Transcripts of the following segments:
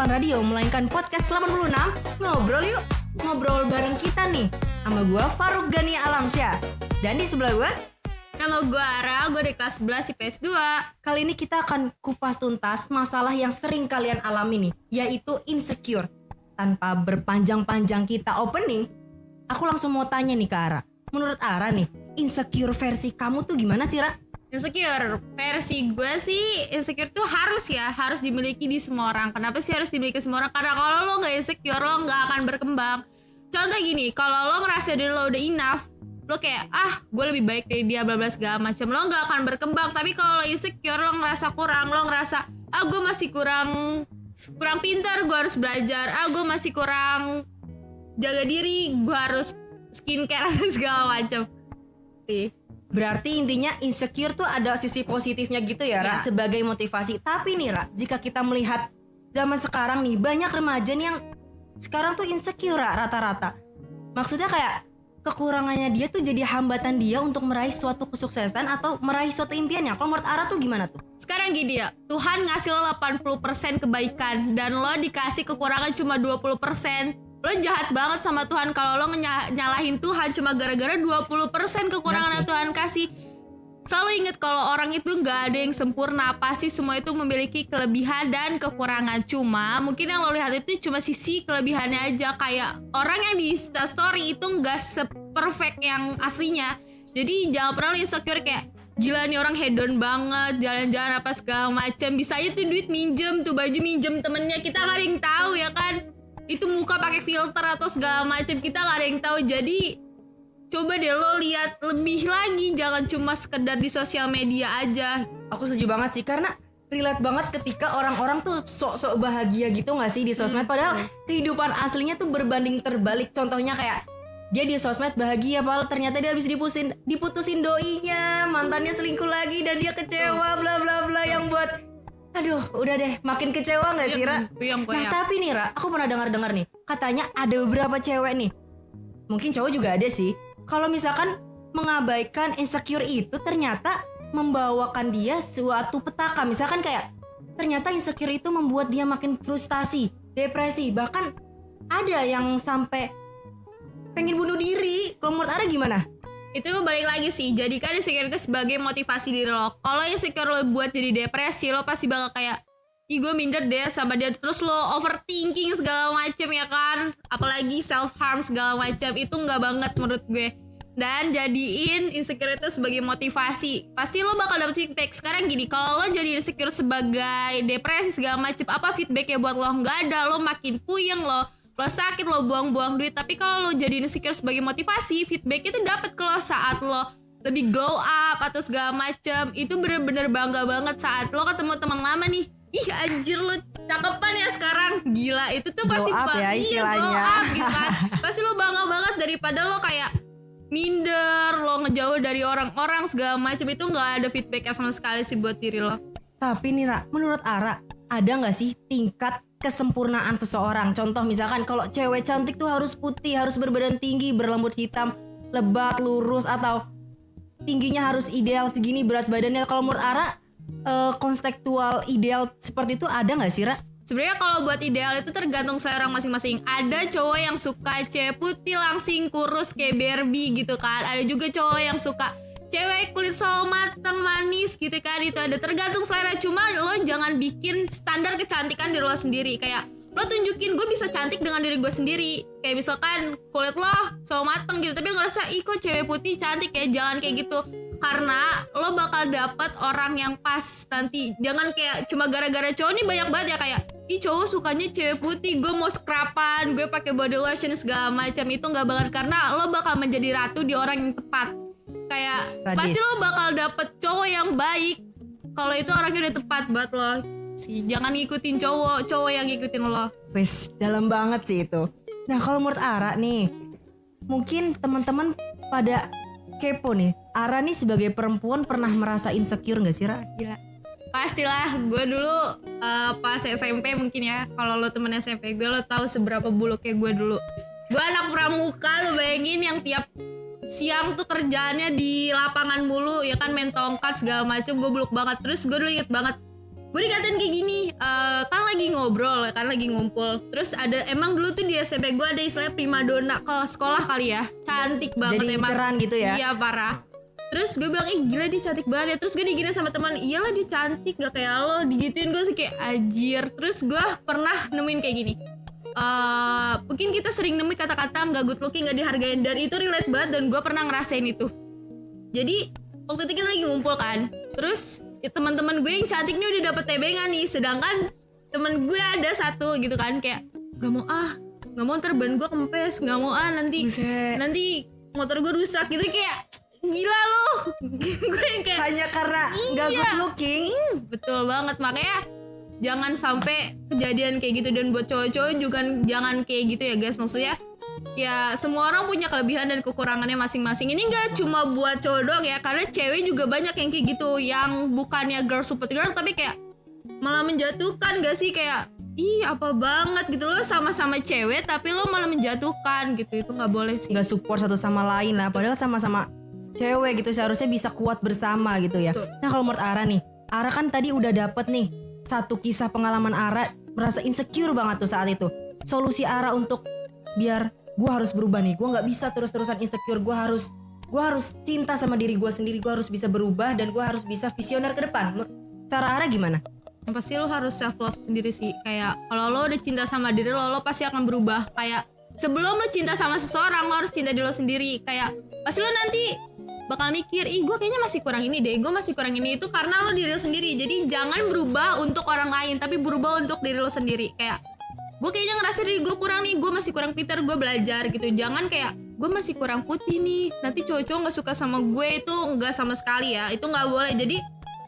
bukan radio, melainkan podcast 86. Ngobrol yuk, ngobrol bareng kita nih. Sama gue Faruk Gani Alamsyah. Dan di sebelah gue, nama gue Ara, gue di kelas 11 IPS 2. Kali ini kita akan kupas tuntas masalah yang sering kalian alami nih, yaitu insecure. Tanpa berpanjang-panjang kita opening, aku langsung mau tanya nih ke Ara. Menurut Ara nih, insecure versi kamu tuh gimana sih, Ra? Insecure versi gue sih, insecure tuh harus dimiliki di semua orang. Kenapa sih harus dimiliki semua orang? Karena kalau lo gak insecure, lo gak akan berkembang. Contoh gini, kalau lo merasa diri lo udah enough, lo kayak gue lebih baik dari dia, bla bla segala macam, lo gak akan berkembang. Tapi kalau lo insecure, lo ngerasa kurang, lo ngerasa gue masih kurang pintar, gue harus belajar, gue masih kurang jaga diri, gue harus skincare segala macam sih. Berarti intinya insecure tuh ada sisi positifnya gitu ya, Ra, sebagai motivasi. Tapi nih, Ra, jika kita melihat zaman sekarang nih, banyak remaja nih yang sekarang tuh insecure, Ra, rata-rata. Maksudnya kayak kekurangannya dia tuh jadi hambatan dia untuk meraih suatu kesuksesan atau meraih suatu impiannya. Kalau menurut Ara tuh gimana tuh? Sekarang gini ya, Tuhan ngasih lo 80% kebaikan dan lo dikasih kekurangan cuma 20%. Lo jahat banget sama Tuhan kalau lo nyalahin Tuhan cuma gara-gara 20% kekurangan yang Tuhan kasih. Selalu inget kalau orang itu gak ada yang sempurna, pasti semua itu memiliki kelebihan dan kekurangan. Cuma mungkin yang lo lihat itu cuma sisi kelebihannya aja. Kayak orang yang di story itu gak se-perfect yang aslinya. Jadi jangan pernah lo insecure kayak gila nih orang hedon banget, jalan-jalan apa segala macam. Bisa aja tuh duit minjem, tuh baju minjem temennya, kita gak ada yang tahu ya kan. Itu muka pakai filter atau segala macam, kita gak ada yang tahu. Jadi coba deh lo lihat lebih lagi, jangan cuma sekedar di sosial media aja. Aku setuju banget sih, karena relate banget ketika orang-orang tuh sok-sok bahagia gitu gak sih di sosmed, padahal kehidupan aslinya tuh berbanding terbalik. Contohnya kayak dia di sosmed bahagia, padahal ternyata dia habis diputusin doinya, mantannya selingkuh lagi dan dia kecewa bla bla bla, yang buat aduh, udah deh, makin kecewa gak sih, Ra? Nah, tapi nih, Ra, aku pernah dengar nih, katanya ada beberapa cewek nih, mungkin cowok juga ada sih, kalau misalkan mengabaikan insecure itu ternyata membawakan dia suatu petaka. Misalkan kayak ternyata insecure itu membuat dia makin frustasi, depresi, bahkan ada yang sampai pengen bunuh diri. Kalau menurut Ara gimana? Itu balik lagi sih, jadikan insecure itu sebagai motivasi diri lo. Kalau insecure lo buat jadi depresi, lo pasti bakal kayak gue minder deh sama dia, terus lo overthinking segala macem ya kan, apalagi self harm segala macam. Itu nggak banget menurut gue. Dan jadiin insecure itu sebagai motivasi, pasti lo bakal dapet feedback. Sekarang gini, kalau lo jadi insecure sebagai depresi segala macem, apa feedbacknya buat lo? Nggak ada, lo makin puyeng, lo sakit, lo buang-buang duit. Tapi kalau lo jadi insecure sebagai motivasi, feedback itu dapat ke lo saat lo lebih glow up atau segala macem. Itu bener-bener bangga banget saat lo ketemu teman lama nih, ih anjir lo cakepan ya sekarang, gila. Itu tuh pasti glow up ya istilahnya. Glow up gitu kan. Pasti lo bangga banget daripada lo kayak minder, lo ngejauh dari orang-orang segala macem. Itu nggak ada feedbacknya sama sekali sih buat diri lo. Tapi nih, Ra, menurut Ara ada nggak sih tingkat kesempurnaan seseorang? Contoh misalkan kalau cewek cantik tuh harus putih, harus berbadan tinggi, berrambut hitam, lebat, lurus, atau tingginya harus ideal segini berat badannya. Kalau menurut Ara konseptual ideal seperti itu ada nggak sih, Ra? Sebenarnya kalau buat ideal itu tergantung selera masing-masing. Ada cowok yang suka cewek putih langsing kurus kayak Barbie gitu kan. Ada juga cowok yang suka cewek kulit sawo mateng manis gitu kan. Itu ada, tergantung selera. Cuma lo jangan bikin standar kecantikan diri lo sendiri. Kayak lo tunjukin gue bisa cantik dengan diri gue sendiri. Kayak misalkan kulit lo sawo mateng gitu, tapi lo ngerasa ih kok cewek putih cantik ya. Jangan kayak gitu, karena lo bakal dapet orang yang pas nanti. Jangan kayak cuma gara-gara cowok nih banyak banget ya kayak ih cowok sukanya cewek putih, gue mau scrapan, gue pakai body lotion segala macam. Itu nggak banget, karena lo bakal menjadi ratu di orang yang tepat. Kayak sadis. Pasti lo bakal dapet cowok yang baik kalau itu orangnya udah tepat buat lo sih. Jangan ngikutin cowok yang ngikutin lo. Wes, dalam banget sih itu. Nah, kalau menurut Ara nih, mungkin teman-teman pada kepo nih, Ara nih sebagai perempuan pernah merasa insecure gak sih, Ra? Gila, pastilah. Gue dulu pas SMP mungkin ya, kalau lo temen SMP gue, lo tahu seberapa buluknya gue dulu. Gue anak pramuka, lo bayangin, yang tiap siang tuh kerjaannya di lapangan mulu ya kan, main tongkat segala macem. Gue buluk banget. Terus gue dulu inget banget gue dikatain kayak gini, kan lagi ngobrol kan lagi ngumpul, terus ada emang dulu tuh di SMP gue ada istilahnya primadona kelas sekolah kali ya, cantik banget Jadi emang. inceran gitu ya? Iya parah. Terus gue bilang, gila dia cantik banget ya. Terus gue digini sama teman, iyalah dia cantik gak kayak lo. Digituin gue sih kayak anjir. Terus gue pernah nemuin kayak gini, mungkin kita sering nemuin kata-kata gak good looking, gak dihargain, dan itu relate banget dan gue pernah ngerasain itu. Jadi waktu itu kita lagi ngumpul kan, terus teman-teman gue yang cantik nih udah dapet tebengan nih, sedangkan temen gue ada satu gitu kan kayak gak mau ntar ban gue kempes, gak mau nanti Buset. nanti motor gue rusak gitu, kayak gila lo. Gue yang kayak Hanya karena gak Iya. good looking. betul banget, makanya jangan sampai kejadian kayak gitu. Dan buat cowok-cowok juga jangan kayak gitu ya guys, maksudnya ya semua orang punya kelebihan dan kekurangannya masing-masing. Ini nggak cuma buat cowok doang ya, karena cewek juga banyak yang kayak gitu, yang bukannya girl support girl tapi kayak malah menjatuhkan gak sih, kayak ih apa banget gitu, lo sama-sama cewek tapi lo malah menjatuhkan gitu, itu nggak boleh sih. Gak support satu sama lain lah. Padahal sama-sama cewek gitu, seharusnya bisa kuat bersama gitu ya. Betul. Nah kalau menurut Ara nih, Ara kan tadi udah dapet nih satu kisah pengalaman Ara merasa insecure banget tuh saat itu. Solusi Ara untuk biar gue harus berubah nih, gue nggak bisa terus-terusan insecure, gue harus cinta sama diri gue sendiri, gue harus bisa berubah dan gue harus bisa visioner ke depan. Cara Ara gimana? Yang pasti lo harus self love sendiri sih. Kayak kalau lo udah cinta sama diri lo pasti akan berubah. Kayak sebelum lo cinta sama seseorang, lo harus cinta diri lo sendiri. Kayak pasti lo nanti bakal mikir, gue kayaknya masih kurang ini deh, gue masih kurang ini. Itu karena lo diri lo sendiri. Jadi jangan berubah untuk orang lain, tapi berubah untuk diri lo sendiri. Kayak gue kayaknya ngerasa diri gue kurang nih, gue masih kurang pintar, gue belajar gitu. Jangan kayak gue masih kurang putih nih, nanti cowok-cowok nggak suka sama gue. Itu nggak sama sekali ya, itu nggak boleh. Jadi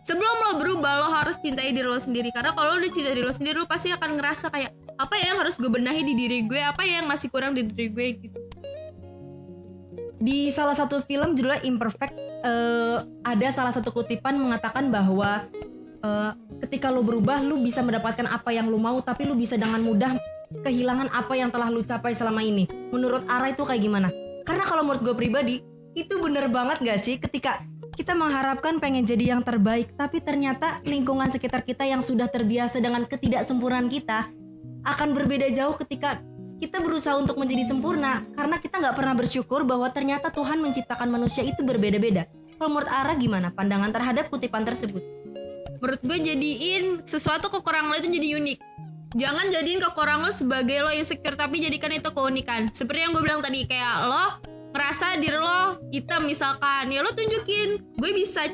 sebelum lo berubah, lo harus cintai diri lo sendiri. Karena kalau lo udah cintai diri lo sendiri, lo pasti akan ngerasa kayak apa ya yang harus gue benahi di diri gue, apa ya yang masih kurang di diri gue gitu. Di salah satu film judulnya Imperfect, ada salah satu kutipan mengatakan bahwa ketika lo berubah, lo bisa mendapatkan apa yang lo mau, tapi lo bisa dengan mudah kehilangan apa yang telah lo capai selama ini. Menurut Ara itu kayak gimana? Karena kalau menurut gue pribadi, itu bener banget gak sih ketika kita mengharapkan pengen jadi yang terbaik, tapi ternyata lingkungan sekitar kita yang sudah terbiasa dengan ketidaksempurnaan kita akan berbeda jauh ketika kita berusaha untuk menjadi sempurna, karena kita nggak pernah bersyukur bahwa ternyata Tuhan menciptakan manusia itu berbeda-beda. Kalau menurut Ara gimana pandangan terhadap kutipan tersebut? Menurut gue jadiin sesuatu kekurangan lo itu jadi unik. Jangan jadiin kekurangan lo sebagai lo insecure, tapi jadikan itu keunikan. Seperti yang gue bilang tadi, kayak lo ngerasa diri lo hitam misalkan, ya lo tunjukin gue bisa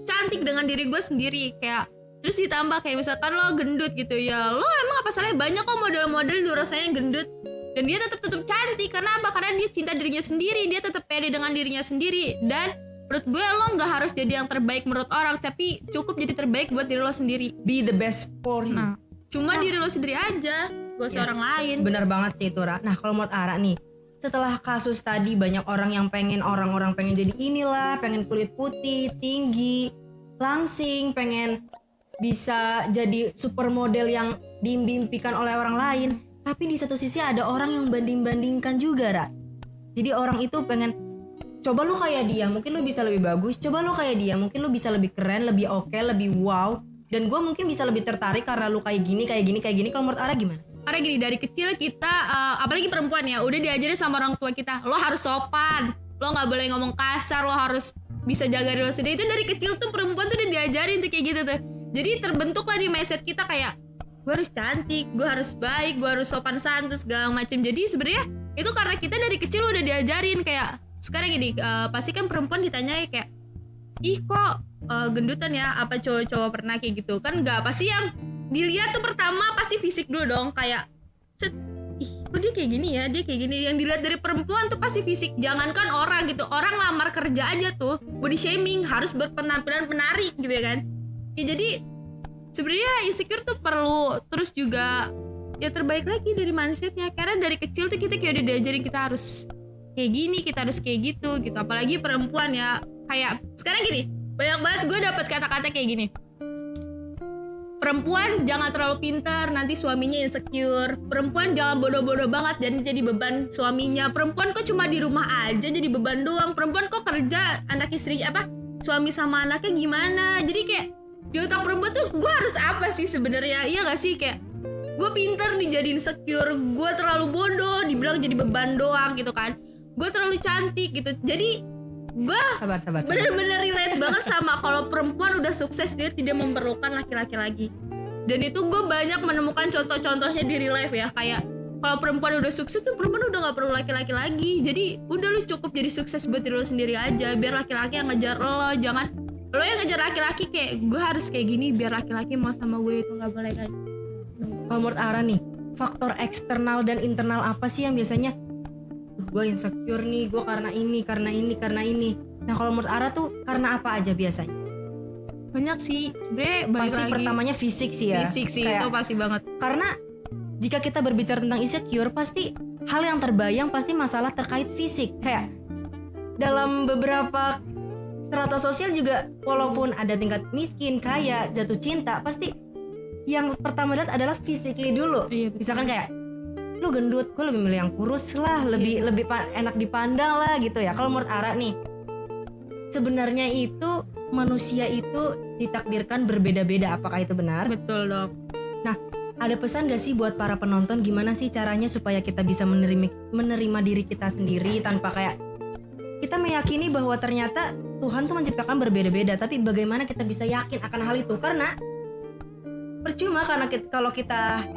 cantik dengan diri gue sendiri. Kayak terus ditambah kayak misalkan lo gendut gitu, ya lo emang apa salahnya, banyak kok model-model di luar sana yang gendut dan dia tetap cantik. Karena apa? Karena dia cinta dirinya sendiri, dia tetap pede dengan dirinya sendiri. Dan menurut gue lo nggak harus jadi yang terbaik menurut orang, tapi cukup jadi terbaik buat diri lo sendiri. Be the best for you. Nah, cuma diri lo sendiri aja, gak usah orang lain. Bener banget sih itu, Ra. Nah kalau menurut Ara nih, setelah kasus tadi banyak orang yang orang-orang pengen jadi inilah, pengen kulit putih, tinggi, langsing, pengen bisa jadi supermodel yang diimpikan oleh orang lain. Tapi di satu sisi ada orang yang banding-bandingkan juga, Ra. Jadi orang itu pengen, coba lu kayak dia, mungkin lu bisa lebih bagus. Coba lu kayak dia, mungkin lu bisa lebih keren, lebih oke, lebih wow. Dan gue mungkin bisa lebih tertarik karena lu kayak gini. Kalau menurut Ara gimana? Karena gini, dari kecil kita, apalagi perempuan ya, udah diajarin sama orang tua kita, lo harus sopan, lo gak boleh ngomong kasar, lo harus bisa jaga diri lo sendiri. Itu dari kecil tuh perempuan tuh udah diajarin tuh kayak gitu tuh. Jadi terbentuklah di mindset kita kayak, gue harus cantik, gue harus baik, gue harus sopan santun segala macam. Jadi sebenarnya itu karena kita dari kecil udah diajarin. Kayak sekarang gini, pasti kan perempuan ditanya kayak, ih kok gendutan ya, apa cowok-cowok pernah kayak gitu kan? Nggak, pasti yang dilihat tuh pertama pasti fisik dulu dong. Kayak set, ih kok dia kayak gini ya, dia kayak gini. Yang dilihat dari perempuan tuh pasti fisik. Jangankan orang gitu, orang lamar kerja aja tuh body shaming, harus berpenampilan menarik gitu ya kan. Ya jadi sebenarnya insecure tuh perlu. Terus juga ya terbaik lagi dari mindsetnya, karena dari kecil tuh kita kayak udah diajarin kita harus kayak gini, kita harus kayak gitu. Apalagi perempuan ya, kayak sekarang gini, banyak banget gue dapet kata-kata kayak gini, perempuan jangan terlalu pintar, nanti suaminya insecure. Perempuan jangan bodoh-bodoh banget, jadi beban suaminya. Perempuan kok cuma di rumah aja jadi beban doang. Perempuan kok kerja, anak istri apa, suami sama anaknya gimana. Jadi kayak di otak perempuan tuh gue harus apa sih sebenarnya, iya gak sih? Kayak gue pinter dijadiin insecure, gue terlalu bodoh dibilang jadi beban doang gitu kan, gue terlalu cantik gitu. Jadi gue Sabar. bener-bener relate banget sama kalau perempuan udah sukses dia tidak memerlukan laki-laki lagi. Dan itu gue banyak menemukan contoh-contohnya di real life ya, kayak kalau perempuan udah sukses tuh perempuan udah gak perlu laki-laki lagi. Jadi udah lu cukup jadi sukses buat diri lu sendiri aja, biar laki-laki yang ngejar lo, jangan lo yang ngejar laki-laki kayak gue harus kayak gini biar laki-laki mau sama gue, itu gak boleh kan. Kalau menurut Ara nih, faktor eksternal dan internal apa sih yang biasanya gue insecure nih, gue karena ini. Nah kalau menurut Ara tuh karena apa aja biasanya? Banyak sih sebenarnya, balik Pasti lagi pertamanya fisik sih ya. fisik sih, Kayak- itu pasti banget. Karena jika kita berbicara tentang insecure, pasti hal yang terbayang pasti masalah terkait fisik. Kayak dalam beberapa strata sosial juga, walaupun ada tingkat miskin, kaya, jatuh cinta, pasti yang pertama lihat adalah physically dulu. Iya, betul. Misalkan kayak lu gendut, gue lebih milih yang kurus lah, lebih enak dipandang lah gitu ya. Kalau menurut Ara nih, sebenarnya itu manusia itu ditakdirkan berbeda-beda. Apakah itu benar? Betul dong. Ada pesan gak sih buat para penonton, gimana sih caranya supaya kita bisa menerima diri kita sendiri tanpa kayak kita meyakini bahwa ternyata Tuhan tuh menciptakan berbeda-beda, tapi bagaimana kita bisa yakin akan hal itu? Karena percuma karena kalau kita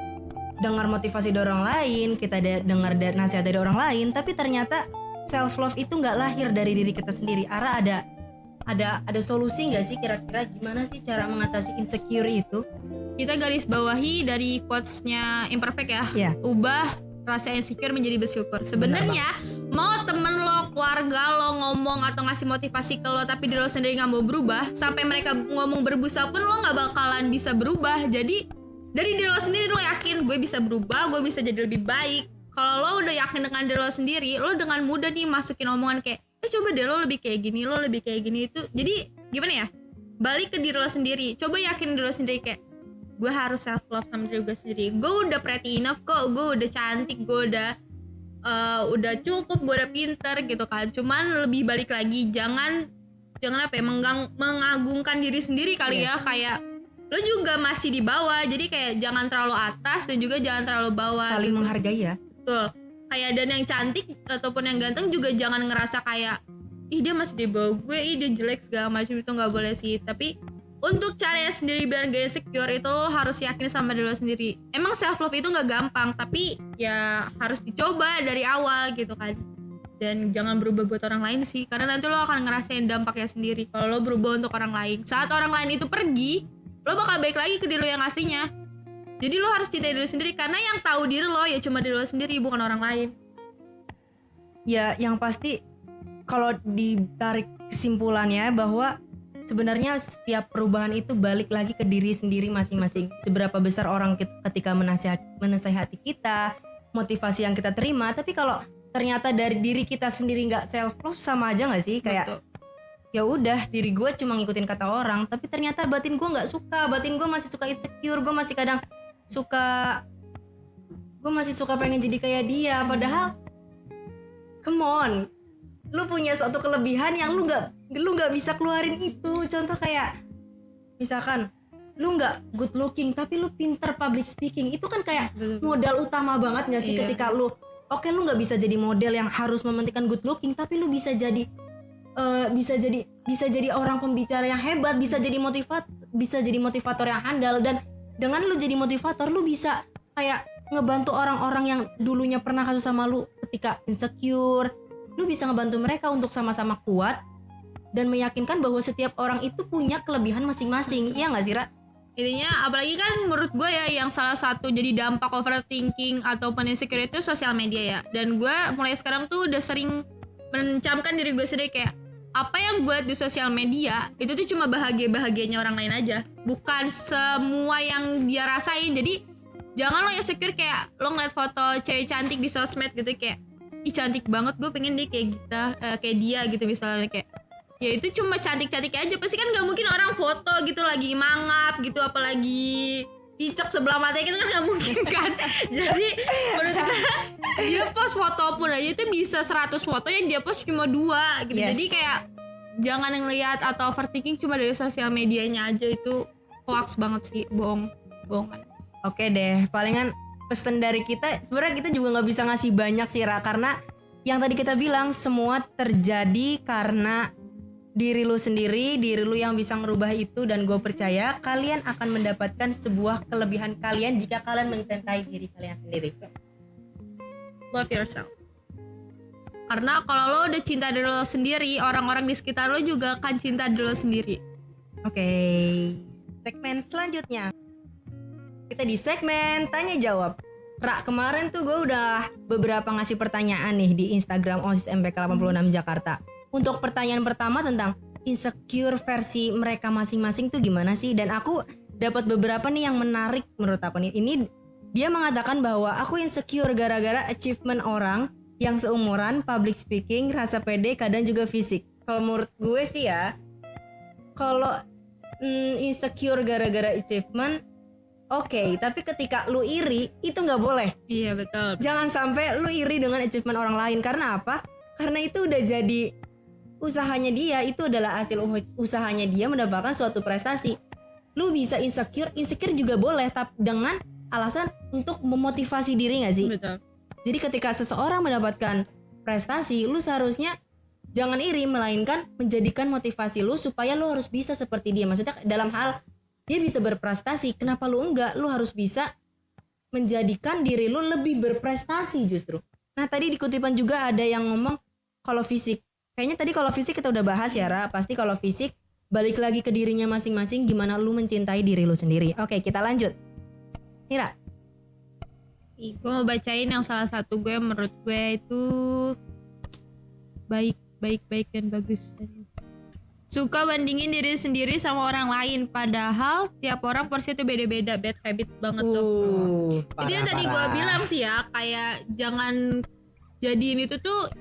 dengar motivasi dari orang lain, kita dengar nasihat dari orang lain, tapi ternyata self love itu nggak lahir dari diri kita sendiri. Ara ada solusi nggak sih kira-kira gimana sih cara mengatasi insecure itu? Kita garis bawahi dari quotes-nya Imperfect ya. Iya. Ubah rasa insecure menjadi bersyukur. Sebenarnya mau temen lo, keluarga lo ngomong atau ngasih motivasi ke lo tapi diri lo sendiri nggak mau berubah, sampai mereka ngomong berbusa pun lo nggak bakalan bisa berubah. Jadi dari diri lo sendiri lo yakin gue bisa berubah, gue bisa jadi lebih baik. Kalau lo udah yakin dengan diri lo sendiri, lo dengan mudah nih masukin omongan kayak coba deh lo lebih kayak gini, lo lebih kayak gini. Itu jadi gimana ya, balik ke diri lo sendiri. Coba yakin diri lo sendiri kayak gue harus self love sama diri gue sendiri. Gue udah pretty enough kok, gue udah cantik, gue udah cukup, gue udah pinter gitu kan. Cuman lebih balik lagi, jangan apa ya, mengagungkan diri sendiri kali ya. Kayak lo juga masih di bawah, jadi kayak jangan terlalu atas dan juga jangan terlalu bawah. Saling gitu. menghargai ya. Betul. Kayak dan yang cantik ataupun yang ganteng juga jangan ngerasa kayak ih dia masih di bawah gue, ih dia jelek segala macam, itu nggak boleh sih. Tapi untuk caranya sendiri biar gak insecure itu lo harus yakin sama diri lo sendiri. Emang self love itu nggak gampang, tapi ya harus dicoba dari awal gitu kan. Dan jangan berubah buat orang lain sih, karena nanti lo akan ngerasain dampaknya sendiri kalau lo berubah untuk orang lain. Saat orang lain itu pergi, lo bakal balik lagi ke diri lo yang aslinya. Jadi lo harus cintai diri sendiri, karena yang tahu diri lo ya cuma diri lo sendiri, bukan orang lain. Ya yang pasti kalau ditarik kesimpulannya bahwa sebenarnya setiap perubahan itu balik lagi ke diri sendiri masing-masing. Seberapa besar orang ketika menasehati kita, motivasi yang kita terima, tapi kalau ternyata dari diri kita sendiri nggak self love, sama aja nggak sih? Kayak ya udah, diri gue cuma ngikutin kata orang, tapi ternyata batin gue nggak suka, batin gue masih suka insecure, gue masih kadang suka pengen jadi kayak dia. Padahal come on, lu punya suatu kelebihan yang lu nggak bisa keluarin itu. Contoh kayak misalkan lu nggak good looking tapi lu pinter public speaking, itu kan kayak modal utama banget nggak sih? Iya. Ketika lu lu nggak bisa jadi model yang harus mementingkan good looking, tapi lu bisa jadi orang pembicara yang hebat, bisa jadi motivator yang handal. Dan dengan lu jadi motivator, lu bisa kayak ngebantu orang-orang yang dulunya pernah kasus sama lu ketika insecure. Lu bisa ngebantu mereka untuk sama-sama kuat dan meyakinkan bahwa setiap orang itu punya kelebihan masing-masing. Iya gak sih, Ra? Intinya apalagi kan menurut gue ya, yang salah satu jadi dampak overthinking ataupun insecure itu sosial media ya. Dan gue mulai sekarang tuh udah sering mencamkan diri gue sendiri kayak apa yang gue liat di sosial media itu tuh cuma bahagia-bahagianya orang lain aja, bukan semua yang dia rasain. Jadi jangan lo insecure kayak lo ngeliat foto cewek cantik di sosmed gitu kayak ih cantik banget, gue pengen deh kayak dia gitu misalnya. Kayak ya itu cuma cantik-cantik aja, pasti kan gak mungkin orang foto gitu lagi mangap gitu, apalagi dicek sebelah matanya gitu kan gak mungkin kan. Jadi menurut gue dia post foto pun aja itu bisa 100 foto yang dia post cuma 2 gitu. Yes. Jadi kayak jangan ngelihat atau overthinking cuma dari sosial medianya aja, itu hoax banget sih, bohongan. Oke deh, palingan pesan dari kita sebenarnya kita juga nggak bisa ngasih banyak sih Ra, karena yang tadi kita bilang semua terjadi karena diri lu sendiri, diri lu yang bisa ngerubah itu, dan gue percaya kalian akan mendapatkan sebuah kelebihan kalian jika kalian mencintai diri kalian sendiri. Love yourself. Karena kalau lo udah cinta diri lo sendiri, orang-orang di sekitar lo juga akan cinta diri lo sendiri. Oke, segmen selanjutnya kita di segmen tanya jawab. Ra, kemarin tuh gue udah beberapa ngasih pertanyaan nih di Instagram OSIS MPK 86 Jakarta. Untuk pertanyaan pertama tentang insecure versi mereka masing-masing tuh gimana sih? Dan aku dapat beberapa nih yang menarik menurut aku nih. Ini dia mengatakan bahwa aku insecure gara-gara achievement orang yang seumuran, public speaking, rasa pede, kadang juga fisik. Kalau menurut gue sih ya, kalau insecure gara-gara achievement, oke, tapi ketika lu iri itu nggak boleh. Iya betul. Jangan sampai lu iri dengan achievement orang lain. Karena apa? Karena itu udah jadi usahanya dia, itu adalah hasil usahanya dia mendapatkan suatu prestasi. Lu bisa insecure juga boleh, tapi dengan alasan untuk memotivasi diri nggak sih? Betul. Jadi ketika seseorang mendapatkan prestasi, lu seharusnya jangan iri, melainkan menjadikan motivasi lu supaya lu harus bisa seperti dia. Maksudnya dalam hal dia bisa berprestasi, kenapa lu enggak? Lu harus bisa menjadikan diri lu lebih berprestasi justru. Nah tadi di kutipan juga ada yang ngomong kalau fisik. Kayaknya tadi kalau fisik kita udah bahas ya Ra. Pasti kalau fisik balik lagi ke dirinya masing-masing, gimana lu mencintai diri lu sendiri. Oke, kita lanjut. Ira. Gue mau bacain yang salah satu gue menurut gue itu baik dan bagus. Suka bandingin diri sendiri sama orang lain, padahal tiap orang porsi itu beda-beda. Bad habit banget tuh. Itu yang tadi gue bilang sih ya, kayak jangan jadiin itu tuh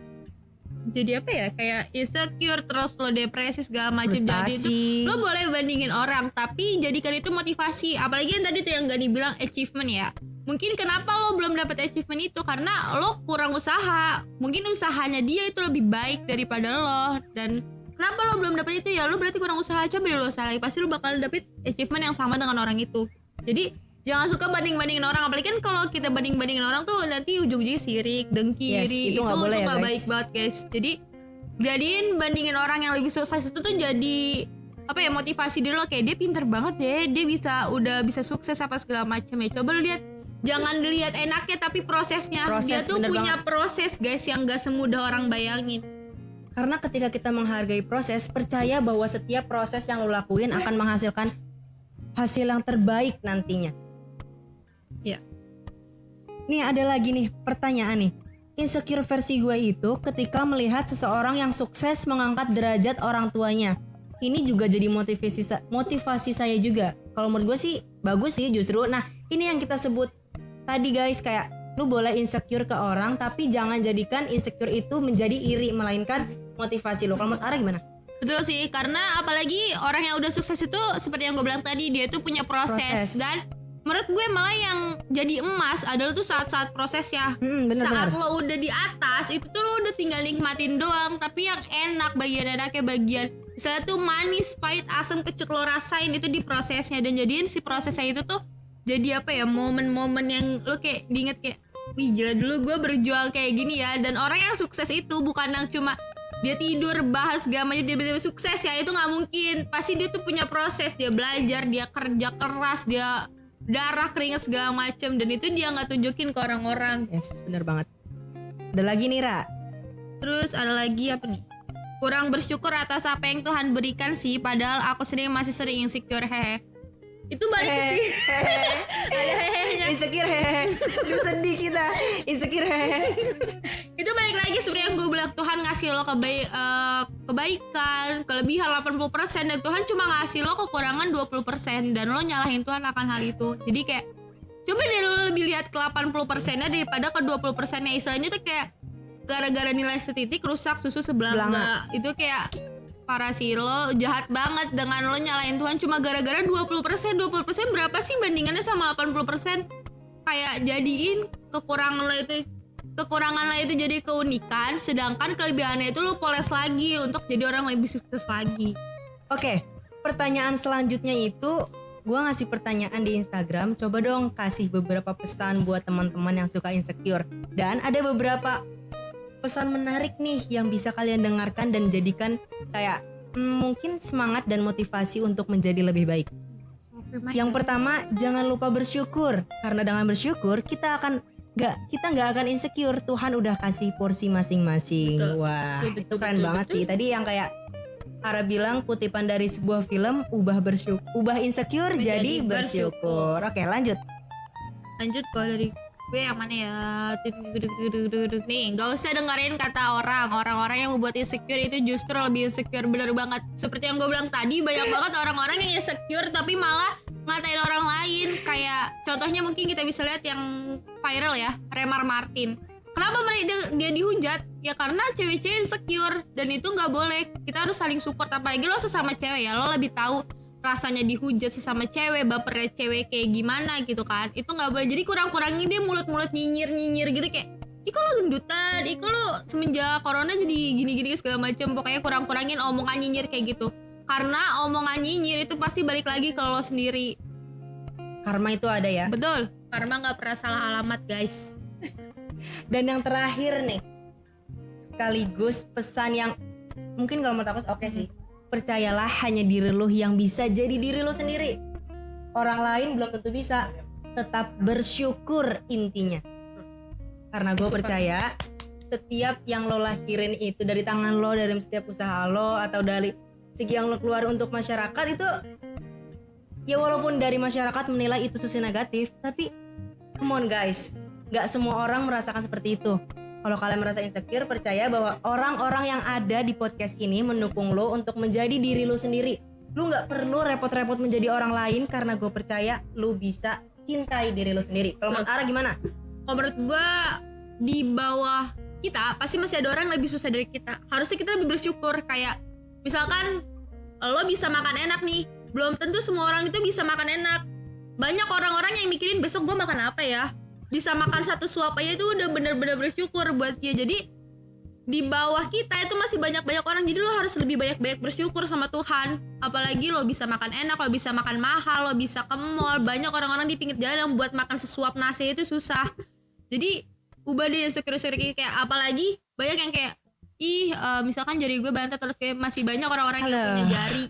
jadi apa ya, kayak insecure terus lo depresi segala macam. Jadi itu lo boleh bandingin orang, tapi jadikan itu motivasi. Apalagi yang tadi tuh yang gak dibilang achievement ya. Mungkin kenapa lo belum dapat achievement itu karena lo kurang usaha. Mungkin usahanya dia itu lebih baik daripada lo, dan kenapa lo belum dapat itu ya, lo berarti kurang usaha. Coba dulu lo usaha lagi, pasti lo bakal dapet achievement yang sama dengan orang itu. Jadi jangan suka banding-bandingin orang, apalagi kan kalau kita banding-bandingin orang tuh nanti ujung-ujungnya sirik, dengki, itu itu ya, gak baik banget guys. Jadi jadiin bandingin orang yang lebih sukses itu tuh jadi apa ya, motivasi diri lo, kayak dia pinter banget deh, dia udah bisa sukses apa segala macam ya. Coba lo lihat, jangan dilihat enaknya tapi prosesnya. Dia tuh punya proses guys yang gak semudah orang bayangin. Karena ketika kita menghargai proses, percaya bahwa setiap proses yang lo lakuin akan menghasilkan hasil yang terbaik nantinya. Ya. Nih ada lagi nih pertanyaan nih. Insecure versi gue itu ketika melihat seseorang yang sukses mengangkat derajat orang tuanya. Ini juga jadi motivasi saya juga. Kalau menurut gue sih bagus sih justru. Nah ini yang kita sebut tadi guys, kayak lu boleh insecure ke orang, tapi jangan jadikan insecure itu menjadi iri, melainkan motivasi lu. Kalau menurut Ara gimana? Betul sih, karena apalagi orang yang udah sukses itu seperti yang gue bilang tadi, dia tuh punya proses. Dan menurut gue malah yang jadi emas adalah tuh saat-saat prosesnya. Saat lo udah di atas itu tuh lo udah tinggal nikmatin doang, tapi yang enak bagian-enaknya bagian misalnya tuh manis, pahit, asam, kecut lo rasain itu di prosesnya. Dan jadiin si prosesnya itu tuh jadi apa ya, momen-momen yang lo kayak diinget kayak, wih gila dulu gue berjuang kayak gini ya. Dan orang yang sukses itu bukan yang cuma dia tidur bahas segala macam dia tiba-tiba sukses ya, itu nggak mungkin. Pasti dia tuh punya proses, dia belajar, dia kerja keras, dia darah keringat segala macam, dan itu dia nggak tunjukin ke orang-orang. Yes, bener banget. Ada lagi nih Ra. Terus ada lagi apa nih? Kurang bersyukur atas apa yang Tuhan berikan sih, padahal aku masih sering insecure, hehe. Itu balik ke sih. Ada hehenya. Insecure hehe. Duh sedih kita. Insecure hehe. Itu balik lagi seperti yang gue bilang, Tuhan ngasih lo kebaikan, kelebihan 80%, dan Tuhan cuma ngasih lo kekurangan 20%, dan lo nyalahin Tuhan akan hal itu. Jadi kayak coba deh lo lebih lihat ke 80%-nya daripada ke 20%-nya. Istilahnya tuh kayak gara-gara nilai setitik rusak susu sebelah enggak. Itu kayak parah sih, lo jahat banget dengan lo nyalain Tuhan cuma gara-gara 20%. 20% berapa sih bandingannya sama 80%? Kayak jadiin kekurangan lo itu jadi keunikan, sedangkan kelebihannya itu lo poles lagi untuk jadi orang lebih sukses lagi. Oke, pertanyaan selanjutnya itu gue ngasih pertanyaan di Instagram, coba dong kasih beberapa pesan buat teman-teman yang suka insecure. Dan ada beberapa pesan menarik nih yang bisa kalian dengarkan dan jadikan kayak mungkin semangat dan motivasi untuk menjadi lebih baik. Yang pertama, jangan lupa bersyukur, karena dengan bersyukur kita nggak akan insecure. Tuhan udah kasih porsi masing-masing. Betul. Wah, Betul, itu keren banget sih. Tadi yang kayak Ara bilang kutipan dari sebuah film, ubah insecure jadi bersyukur. Oke, lanjut. Kalau dari gue yang mana ya? Nih, gak usah dengerin kata orang-orang yang membuat insecure itu justru lebih insecure. Bener banget. Seperti yang gue bilang tadi, banyak banget orang-orang yang insecure tapi malah ngatain orang lain. Kayak contohnya mungkin kita bisa lihat yang viral ya, Remar Martin. Kenapa dia dihujat? Ya karena cewek-cewek insecure, dan itu nggak boleh. Kita harus saling support, apalagi lo sesama cewek ya, lo lebih tahu rasanya dihujat sesama cewek, bapernya cewek kayak gimana gitu kan. Itu nggak boleh. Jadi kurang-kurangin dia mulut-mulut nyinyir gitu kayak, ih kok lo gendutan, ih kok lo semenjak corona jadi gini-gini segala macam. Pokoknya kurang-kurangin omongan nyinyir kayak gitu. Karena omongan nyinyir itu pasti balik lagi ke lo sendiri. Karma itu ada ya. Betul. Karma nggak pernah salah alamat, guys. Dan yang terakhir nih, sekaligus pesan yang mungkin kalau menurut aku oke sih. Percayalah hanya diri lo yang bisa jadi diri lo sendiri. Orang lain belum tentu bisa. Tetap bersyukur intinya. Karena gue percaya setiap yang lo lahirin itu dari tangan lo, dari setiap usaha lo, atau dari segi yang lo keluar untuk masyarakat itu, ya walaupun dari masyarakat menilai itu sesuatu negatif, tapi come on guys, gak semua orang merasakan seperti itu. Kalau kalian merasa insecure, percaya bahwa orang-orang yang ada di podcast ini mendukung lo untuk menjadi diri lo sendiri. Lo gak perlu repot-repot menjadi orang lain, karena gue percaya lo bisa cintai diri lo sendiri. Kalau menurut Ara gimana? Kalau menurut gue, di bawah kita pasti masih ada orang yang lebih susah dari kita. Harusnya kita lebih bersyukur. Kayak misalkan lo bisa makan enak nih, belum tentu semua orang itu bisa makan enak. Banyak orang-orang yang mikirin besok gue makan apa ya. Bisa makan satu suap aja itu udah bener-bener bersyukur buat dia. Jadi di bawah kita itu masih banyak-banyak orang. Jadi lo harus lebih banyak-banyak bersyukur sama Tuhan. Apalagi lo bisa makan enak, lo bisa makan mahal, lo bisa ke mall. Banyak orang-orang di pinggir jalan yang buat makan sesuap nasi itu susah. Jadi ubah deh insecure kayak, apalagi banyak yang kayak misalkan jari gue bantet, terus kayak masih banyak orang-orang yang gak punya jari.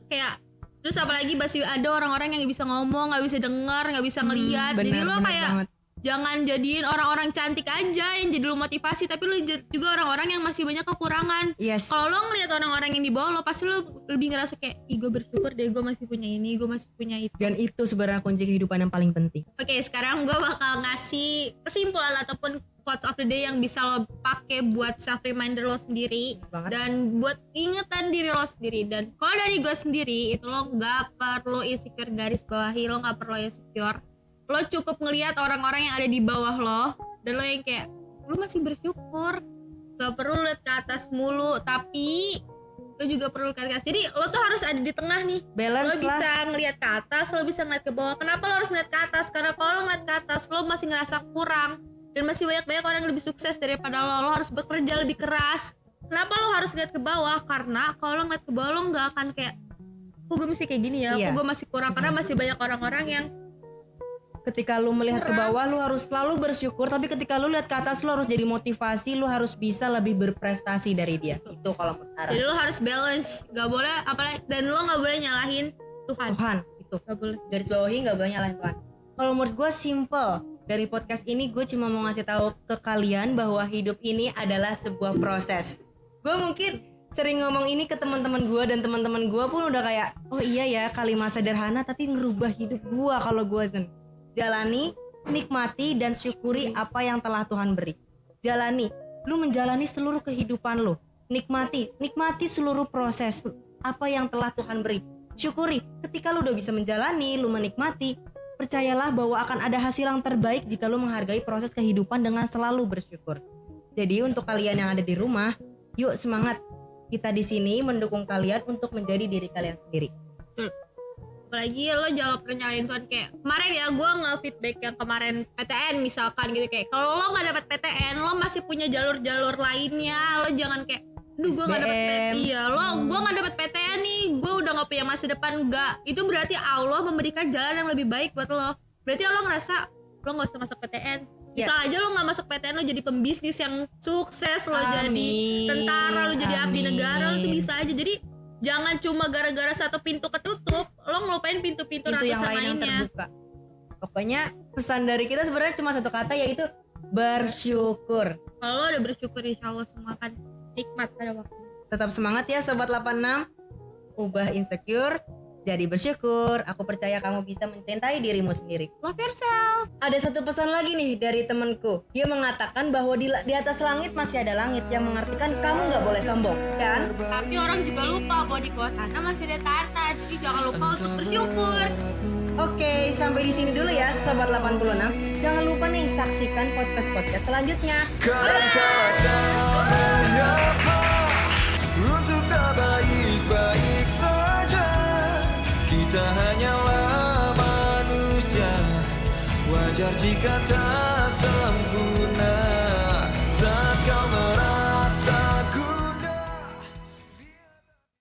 Kayak terus apalagi masih ada orang-orang yang gak bisa ngomong, gak bisa dengar, gak bisa ngeliat. Jadi lo kayak banget. Jangan jadiin orang-orang cantik aja yang jadi lo motivasi, tapi lo juga orang-orang yang masih banyak kekurangan. Yes. Kalau lo ngeliat orang-orang yang di bawah lo, pasti lo lebih ngerasa kayak, ih gue bersyukur deh, gue masih punya ini, gue masih punya itu. Dan itu sebenarnya kunci kehidupan yang paling penting. Oke, sekarang gue bakal ngasih kesimpulan ataupun quotes of the day yang bisa lo pakai buat self reminder lo sendiri dan buat ingetan diri lo sendiri. Dan kalau dari gue sendiri itu lo nggak perlu insecure, garis bawahi, lo nggak perlu insecure. Lo cukup ngelihat orang-orang yang ada di bawah lo dan lo yang kayak lo masih bersyukur. Gak perlu lihat ke atas mulu, tapi lo juga perlu lihat ke atas. Jadi lo tuh harus ada di tengah nih. Balance lo bisa ngelihat ke atas, lo bisa ngeliat ke bawah. Kenapa lo harus ngeliat ke atas? Karena kalau lo ngeliat ke atas, lo masih ngerasa kurang. Dan masih banyak orang yang lebih sukses daripada lo. Lo harus bekerja lebih keras. Kenapa lo harus ngeliat ke bawah? Karena kalau lo ngeliat ke bawah, lo gak akan kayak, kok gue masih kayak gini ya, kok gue masih kurang. Karena masih banyak orang-orang yang ketika lu melihat ke bawah, lu harus selalu bersyukur. Tapi ketika lu lihat ke atas, lu harus jadi motivasi. Lu harus bisa lebih berprestasi dari dia. Itu kalau menurut Ara. Jadi lu harus balance. Gak boleh, apalagi, dan lu gak boleh nyalahin Tuhan. Itu gak boleh. Garis bawahi, gak boleh nyalahin Tuhan. Kalau menurut gue simple. Dari podcast ini gue cuma mau ngasih tahu ke kalian bahwa hidup ini adalah sebuah proses. Gue mungkin sering ngomong ini ke teman-teman gue, dan teman-teman gue pun udah kayak, oh iya ya, kalimat sederhana tapi ngerubah hidup gue. Kalau gue jalani, nikmati, dan syukuri apa yang telah Tuhan beri. Jalani, lu menjalani seluruh kehidupan lu. Nikmati seluruh proses apa yang telah Tuhan beri. Syukuri, ketika lu udah bisa menjalani, lu menikmati, percayalah bahwa akan ada hasil yang terbaik jika lu menghargai proses kehidupan dengan selalu bersyukur. Jadi untuk kalian yang ada di rumah, yuk semangat. Kita di sini mendukung kalian untuk menjadi diri kalian sendiri. Apalagi lo jangan pernah nyalain Tuhan. Kayak kemarin ya, gue nge-feedback yang kemarin PTN misalkan gitu, kayak kalau lo gak dapet PTN, lo masih punya jalur-jalur lainnya. Lo jangan kayak Duh, gue gak dapet SBM. Iya lo, gue gak dapet PTN nih. Gue udah gak punya masa depan. Enggak, itu berarti Allah memberikan jalan yang lebih baik buat lo. Berarti Allah ngerasa lo gak usah masuk PTN. Misal aja lo gak masuk PTN, lo jadi pembisnis yang sukses. Lo jadi Amin. tentara, lo jadi abdi Amin. negara. Lo tuh bisa aja. Jadi jangan cuma gara-gara satu pintu ketutup lo ngelupain pintu-pintu Pintu yang ratusan lain yang lainnya. terbuka. Pokoknya pesan dari kita sebenarnya cuma satu kata, yaitu bersyukur. Kalau lo udah bersyukur, insya Allah semua akan nikmat pada waktu. Tetap semangat ya Sobat 86. Ubah insecure jadi bersyukur. Aku percaya kamu bisa mencintai dirimu sendiri. Love yourself. Ada satu pesan lagi nih dari temanku. Dia mengatakan bahwa di atas langit masih ada langit, yang mengartikan kamu nggak boleh sombong, kan? Tapi orang juga lupa bahwa di bawah tanah masih ada tanah. Jadi jangan lupa untuk bersyukur. Oke, sampai di sini dulu ya Sobat 86. Jangan lupa nih saksikan podcast-podcast selanjutnya. Untuk tak baik-baik saja, kita hanyalah manusia. Wajar jika tak sempurna.